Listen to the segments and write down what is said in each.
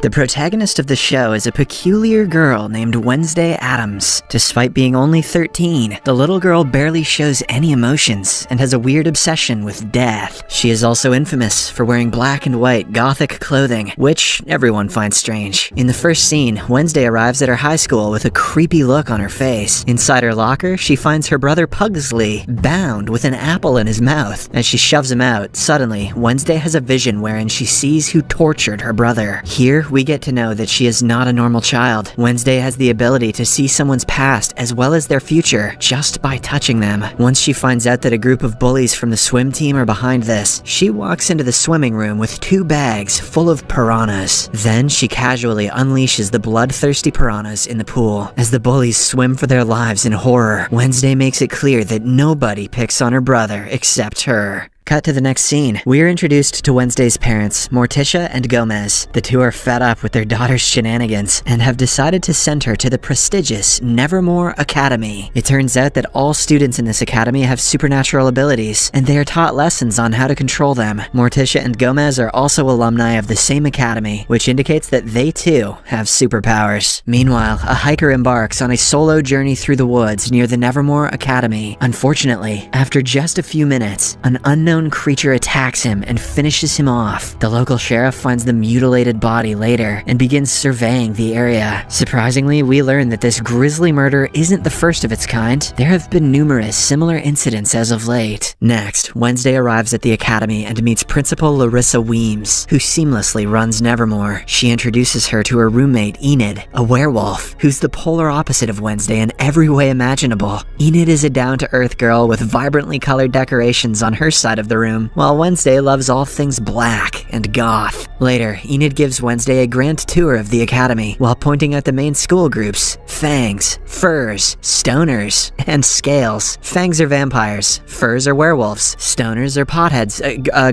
The protagonist of the show is a peculiar girl named Wednesday Addams. Despite being only 13, the little girl barely shows any emotions and has a weird obsession with death. She is also infamous for wearing black and white gothic clothing, which everyone finds strange. In the first scene, Wednesday arrives at her high school with a creepy look on her face. Inside her locker, she finds her brother Pugsley bound with an apple in his mouth. As she shoves him out, suddenly, Wednesday has a vision wherein she sees who tortured her brother. Here, we get to know that she is not a normal child. Wednesday has the ability to see someone's past as well as their future just by touching them. Once she finds out that a group of bullies from the swim team are behind this, she walks into the swimming room with 2 bags full of piranhas. Then she casually unleashes the bloodthirsty piranhas in the pool. As the bullies swim for their lives in horror, Wednesday makes it clear that nobody picks on her brother except her. Cut to the next scene. We are introduced to Wednesday's parents, Morticia and Gomez. The two are fed up with their daughter's shenanigans and have decided to send her to the prestigious Nevermore Academy. It turns out that all students in this academy have supernatural abilities, and they are taught lessons on how to control them. Morticia and Gomez are also alumni of the same academy, which indicates that they too have superpowers. Meanwhile, a hiker embarks on a solo journey through the woods near the Nevermore Academy. Unfortunately, after just a few minutes, an unknown creature attacks him and finishes him off. The local sheriff finds the mutilated body later and begins surveying the area. Surprisingly, we learn that this grisly murder isn't the first of its kind. There have been numerous similar incidents as of late. Next, Wednesday arrives at the academy and meets Principal Larissa Weems, who seamlessly runs Nevermore. She introduces her to her roommate Enid, a werewolf, who's the polar opposite of Wednesday in every way imaginable. Enid is a down-to-earth girl with vibrantly colored decorations on her side of the room, while Wednesday loves all things black and goth. Later, Enid gives Wednesday a grand tour of the academy while pointing out the main school groups: Fangs, Furs, Stoners, and Scales. Fangs are vampires, Furs are werewolves, Stoners are potheads,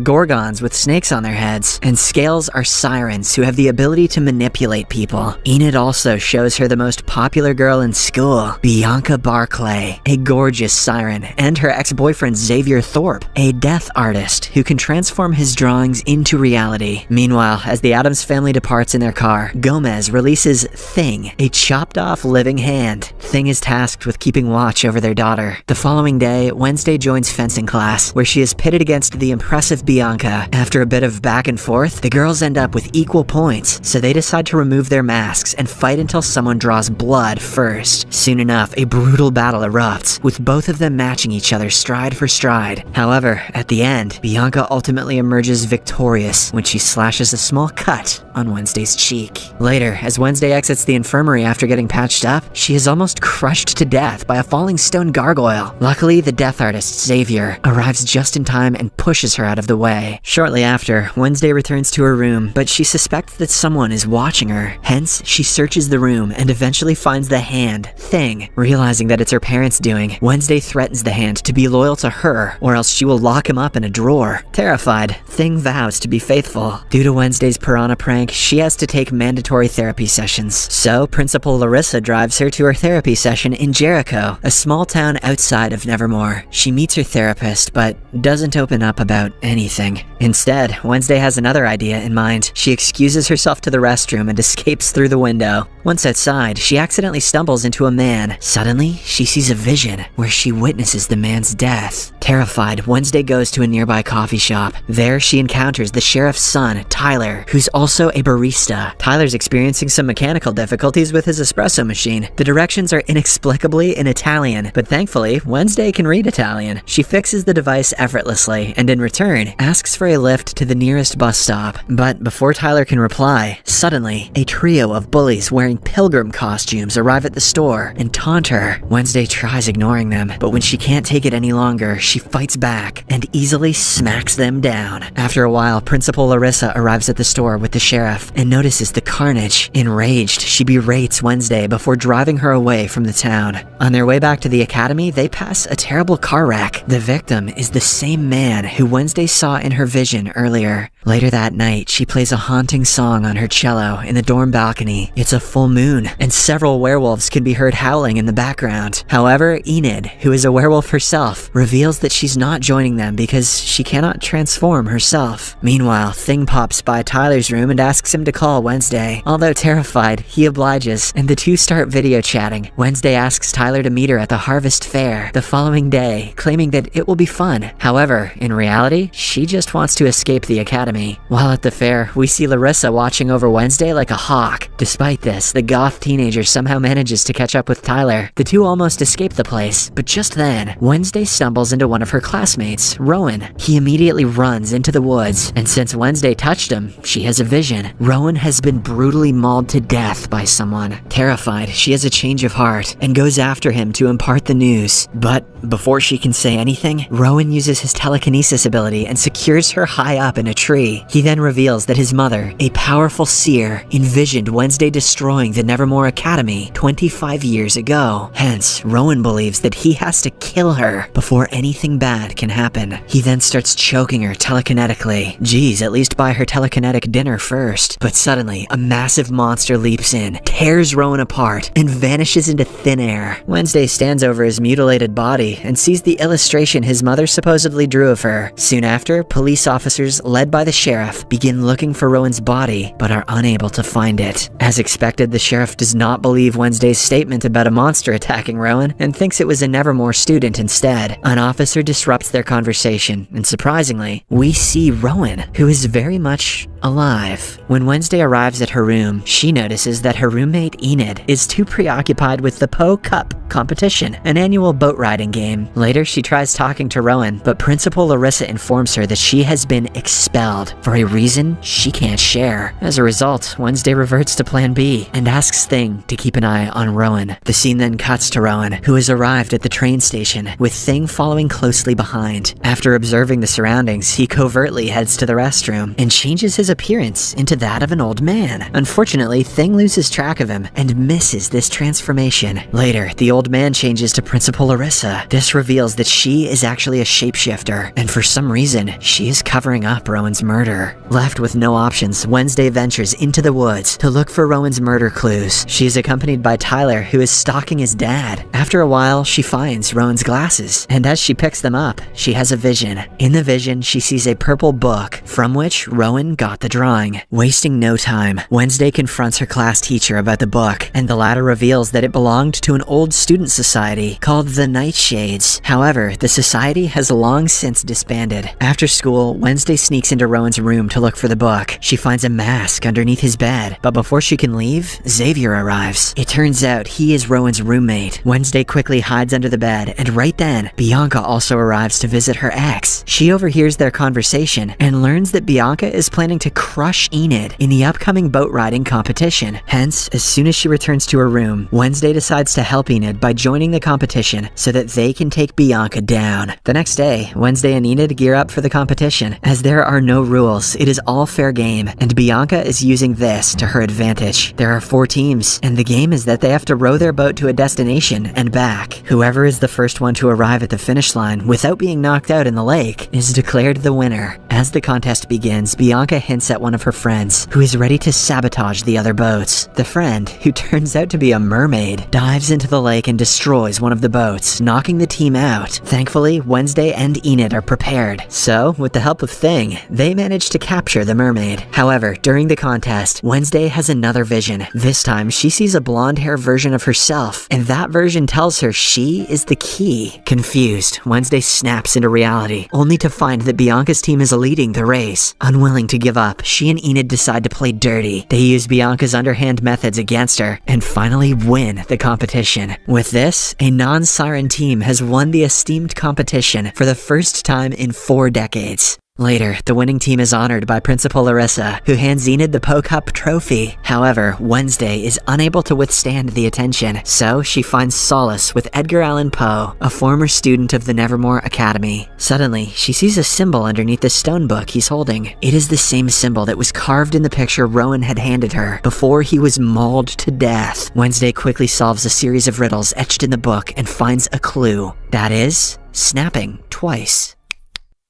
gorgons with snakes on their heads, and Scales are sirens who have the ability to manipulate people. Enid also shows her the most popular girl in school, Bianca Barclay, a gorgeous siren, and her ex-boyfriend Xavier Thorpe, a death artist who can transform his drawings into reality. Meanwhile, as the Addams family departs in their car, Gomez releases Thing, a chopped-off living hand. Thing is tasked with keeping watch over their daughter. The following day, Wednesday joins fencing class, where she is pitted against the impressive Bianca. After a bit of back and forth, the girls end up with equal points, so they decide to remove their masks and fight until someone draws blood first. Soon enough, a brutal battle erupts, with both of them matching each other stride for stride. However, at the end, Bianca ultimately emerges victorious when she slashes a small cut on Wednesday's cheek. Later, as Wednesday exits the infirmary after getting patched up, she is almost crushed to death by a falling stone gargoyle. Luckily, the death artist, Xavier, arrives just in time and pushes her out of the way. Shortly after, Wednesday returns to her room, but she suspects that someone is watching her. Hence, she searches the room and eventually finds the hand, Thing. Realizing that it's her parents' doing, Wednesday threatens the hand to be loyal to her, or else she will lock him up in a drawer. Terrified, Thing vows to be faithful. Due to Wednesday's piranha prank, she has to take mandatory therapy sessions. So, Principal Larissa drives her to her therapy session in Jericho, a small town outside of Nevermore. She meets her therapist, but doesn't open up about anything. Instead, Wednesday has another idea in mind. She excuses herself to the restroom and escapes through the window. Once outside, she accidentally stumbles into a man. Suddenly, she sees a vision where she witnesses the man's death. Terrified, Wednesday goes to a nearby coffee shop. There, she encounters the sheriff's son, Tyler, who's also a barista. Tyler's experiencing some mechanical difficulties with his espresso machine. The directions are inexplicably in Italian, but thankfully, Wednesday can read Italian. She fixes the device effortlessly, and in return, asks for a lift to the nearest bus stop. But before Tyler can reply, suddenly, a trio of bullies wearing pilgrim costumes arrive at the store and taunt her. Wednesday tries ignoring them, but when she can't take it any longer, she fights back and easily smacks them down. After a while, Principal Larissa arrives at the store with the sheriff and notices the carnage. Enraged, she berates Wednesday before driving her away from the town. On their way back to the academy, they pass a terrible car wreck. The victim is the same man who Wednesday saw in her vision earlier. Later that night, she plays a haunting song on her cello in the dorm balcony. It's a full moon, and several werewolves can be heard howling in the background. However, Enid, who is a werewolf herself, reveals that she's not joining them because she cannot transform herself. Meanwhile, Thing pops by Tyler's room and asks him to call Wednesday. Although terrified, he obliges, and the two start video chatting. Wednesday asks Tyler to meet her at the Harvest Fair the following day, claiming that it will be fun. However, in reality, she just wants to escape the academy. While at the fair, we see Larissa watching over Wednesday like a hawk. Despite this, the goth teenager somehow manages to catch up with Tyler. The two almost escape the place, but just then, Wednesday stumbles into one of her classmates, Rowan. He immediately runs into the woods, and since Wednesday touched him, she has a vision. Rowan has been brutally mauled to death by someone. Terrified, she has a change of heart and goes after him to impart the news. But before she can say anything, Rowan uses his telekinesis ability and secures her high up in a tree. He then reveals that his mother, a powerful seer, envisioned Wednesday destroying the Nevermore Academy 25 years ago. Hence, Rowan believes that he has to kill her before anything bad can happen. He then starts choking her telekinetically. Geez, at least buy her telekinetic dinner first. But suddenly, a massive monster leaps in, tears Rowan apart, and vanishes into thin air. Wednesday stands over his mutilated body and sees the illustration his mother supposedly drew of her. Soon after, police officers, led by the sheriff, begin looking for Rowan's body, but are unable to find it. As expected, the sheriff does not believe Wednesday's statement about a monster attacking Rowan and thinks it was a Nevermore student instead. An officer disrupts their conversation, and surprisingly, we see Rowan, who is very much alive. When Wednesday arrives at her room, she notices that her roommate Enid is too preoccupied with the Po Cup competition, an annual boat riding game. Later, she tries talking to Rowan, but Principal Larissa informs her that she has been expelled for a reason she can't share. As a result, Wednesday reverts to Plan B and asks Thing to keep an eye on Rowan. The scene then cuts to Rowan, who has arrived at the train station, with Thing following closely behind. After observing the surroundings, he covertly heads to the restroom and changes his appearance into that of an old man. Unfortunately, Thing loses track of him and misses this transformation. Later, the old man changes to Principal Larissa. This reveals that she is actually a shapeshifter, and for some reason, she is covering up Rowan's murder. Left with no options, Wednesday ventures into the woods to look for Rowan's murder clues. She is accompanied by Tyler, who is stalking his dad. After a while, she finds Rowan's glasses, and as she picks them up, she has a vision. In the vision, she sees a purple book from which Rowan got the drawing. Wasting no time, Wednesday confronts her class teacher about the book, and the latter reveals that it belonged to an old student society called the Nightshades. However, the society has long since disbanded. After school, Wednesday sneaks into Rowan's room to look for the book. She finds a mask underneath his bed, but before she can leave, Xavier arrives. It turns out he is Rowan's roommate. Wednesday quickly hides under the bed, and right then, Bianca also arrives to visit her ex. She overhears their conversation and learns that Bianca is planning to crush Enid in the upcoming boat riding competition. Hence, as soon as she returns to her room, Wednesday decides to help Enid by joining the competition so that they can take Bianca down. The next day, Wednesday and Enid gear up for the competition. As there are no rules, it is all fair game, and Bianca is using this to her advantage. There are 4 teams, and the game is that they have to row their boat to a destination and back. Whoever is the first one to arrive at the finish line without being knocked out in the lake is declared the winner. As the contest begins, Bianca hints at one of her friends, who is ready to sabotage the other boats. The friend, who turns out to be a mermaid, dives into the lake and destroys one of the boats, knocking the team out. Thankfully, Wednesday and Enid are prepared, so with the help of Thing, they manage to capture the mermaid. However, during the contest, Wednesday has another vision. This time, she sees a blonde hair version of herself, and that version tells her she is the key. Confused, Wednesday snaps into reality, only to find that Bianca's team is leading the race. Unwilling to give up, she and Enid decide to play dirty. They use Bianca's underhand methods against her, and finally win the competition. With this, a non-siren team has won the esteemed competition for the first time in 4 decades. Later, the winning team is honored by Principal Larissa, who hands Enid the Po Cup trophy. However, Wednesday is unable to withstand the attention, so she finds solace with Edgar Allan Poe, a former student of the Nevermore Academy. Suddenly, she sees a symbol underneath the stone book he's holding. It is the same symbol that was carved in the picture Rowan had handed her before he was mauled to death. Wednesday quickly solves a series of riddles etched in the book and finds a clue. That is, snapping twice.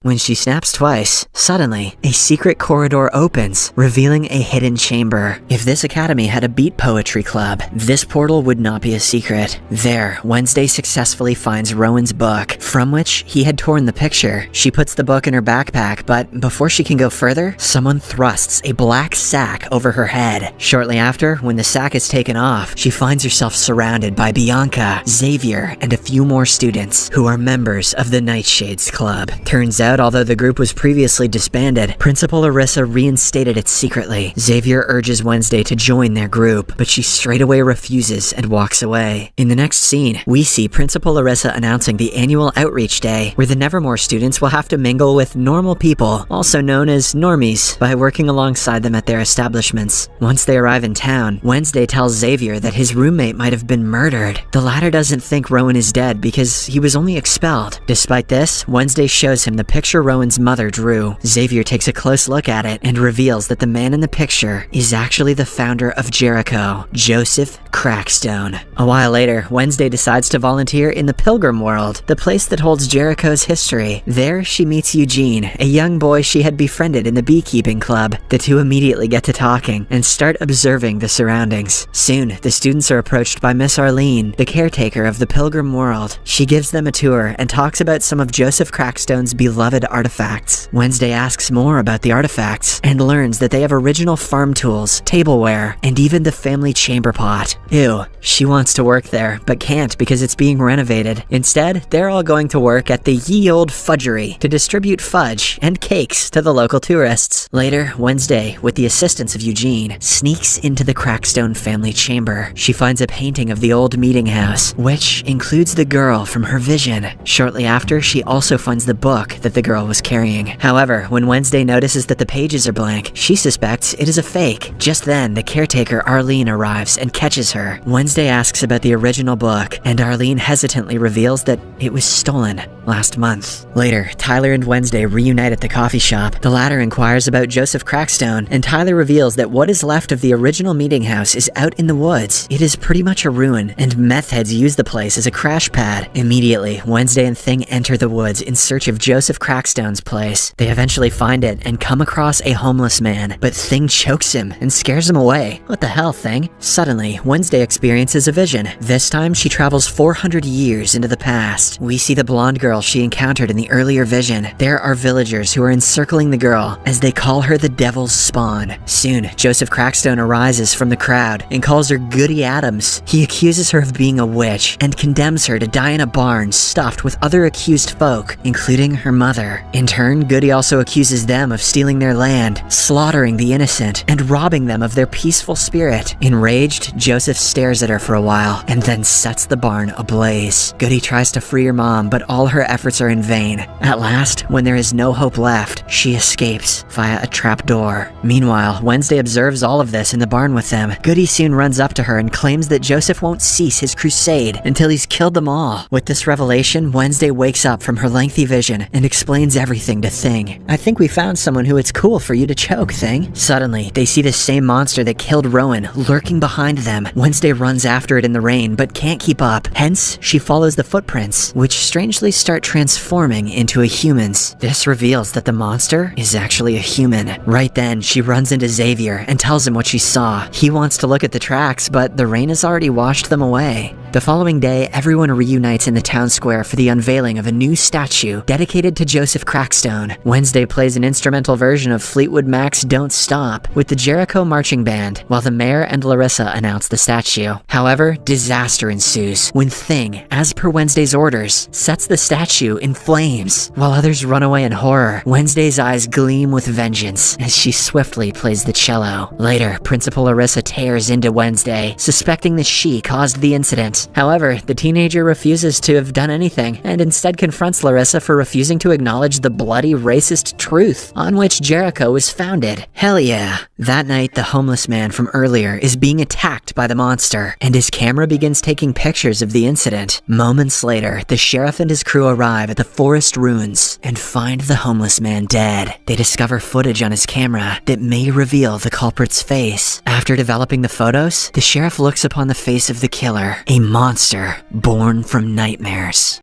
When she snaps twice, suddenly, a secret corridor opens, revealing a hidden chamber. If this academy had a beat poetry club, this portal would not be a secret. There, Wednesday successfully finds Rowan's book, from which he had torn the picture. She puts the book in her backpack, but before she can go further, someone thrusts a black sack over her head. Shortly after, when the sack is taken off, she finds herself surrounded by Bianca, Xavier, and a few more students who are members of the Nightshades Club. Turns out, although the group was previously disbanded, Principal Larissa reinstated it secretly. Xavier urges Wednesday to join their group, but she straight away refuses and walks away. In the next scene, we see Principal Larissa announcing the annual outreach day, where the Nevermore students will have to mingle with normal people, also known as normies, by working alongside them at their establishments. Once they arrive in town, Wednesday tells Xavier that his roommate might have been murdered. The latter doesn't think Rowan is dead because he was only expelled. Despite this, Wednesday shows him the picture Rowan's mother drew. Xavier takes a close look at it and reveals that the man in the picture is actually the founder of Jericho, Joseph Crackstone. A while later, Wednesday decides to volunteer in the Pilgrim World, the place that holds Jericho's history. There, she meets Eugene, a young boy she had befriended in the beekeeping club. The two immediately get to talking and start observing the surroundings. Soon, the students are approached by Miss Arlene, the caretaker of the Pilgrim World. She gives them a tour and talks about some of Joseph Crackstone's beloved artifacts. Wednesday asks more about the artifacts and learns that they have original farm tools, tableware, and even the family chamber pot. Ew, she wants to work there, but can't because it's being renovated. Instead, they're all going to work at the Ye Olde Fudgery to distribute fudge and cakes to the local tourists. Later, Wednesday, with the assistance of Eugene, sneaks into the Crackstone family chamber. She finds a painting of the old meeting house, which includes the girl from her vision. Shortly after, she also finds the book that the girl was carrying. However, when Wednesday notices that the pages are blank, she suspects it is a fake. Just then, the caretaker Arlene arrives and catches her. Wednesday asks about the original book, and Arlene hesitantly reveals that it was stolen last month. Later, Tyler and Wednesday reunite at the coffee shop. The latter inquires about Joseph Crackstone, and Tyler reveals that what is left of the original meeting house is out in the woods. It is pretty much a ruin, and meth heads use the place as a crash pad. Immediately, Wednesday and Thing enter the woods in search of Joseph Crackstone's place. They eventually find it and come across a homeless man, but Thing chokes him and scares him away. What the hell, Thing? Suddenly, Wednesday experiences a vision. This time, she travels 400 years into the past. We see the blonde girl she encountered in the earlier vision. There are villagers who are encircling the girl as they call her the Devil's Spawn. Soon, Joseph Crackstone arises from the crowd and calls her Goody Adams. He accuses her of being a witch and condemns her to die in a barn stuffed with other accused folk, including her mother. In turn, Goody also accuses them of stealing their land, slaughtering the innocent, and robbing them of their peaceful spirit. Enraged, Joseph stares at her for a while and then sets the barn ablaze. Goody tries to free her mom, but all her efforts are in vain. At last, when there is no hope left, she escapes via a trap door. Meanwhile, Wednesday observes all of this in the barn with them. Goody soon runs up to her and claims that Joseph won't cease his crusade until he's killed them all. With this revelation, Wednesday wakes up from her lengthy vision and explains everything to Thing. I think we found someone who it's cool for you to choke, Thing. Suddenly, they see the same monster that killed Rowan lurking behind them. Wednesday runs after it in the rain, but can't keep up. Hence, she follows the footprints, which strangely start transforming into a human's. This reveals that the monster is actually a human. Right then, she runs into Xavier and tells him what she saw. He wants to look at the tracks, but the rain has already washed them away. The following day, everyone reunites in the town square for the unveiling of a new statue dedicated to Joseph Crackstone. Wednesday plays an instrumental version of Fleetwood Mac's Don't Stop with the Jericho Marching Band, while the mayor and Larissa announce the statue. However, disaster ensues when Thing, as per Wednesday's orders, sets the statue in flames. While others run away in horror, Wednesday's eyes gleam with vengeance as she swiftly plays the cello. Later, Principal Larissa tears into Wednesday, suspecting that she caused the incident. However, the teenager refuses to have done anything and instead confronts Larissa for refusing to acknowledge the bloody racist truth on which Jericho was founded. Hell yeah. That night, the homeless man from earlier is being attacked by the monster, and his camera begins taking pictures of the incident. Moments later, the sheriff and his crew arrive at the forest ruins and find the homeless man dead. They discover footage on his camera that may reveal the culprit's face. After developing the photos, the sheriff looks upon the face of the killer, a monster born from nightmares.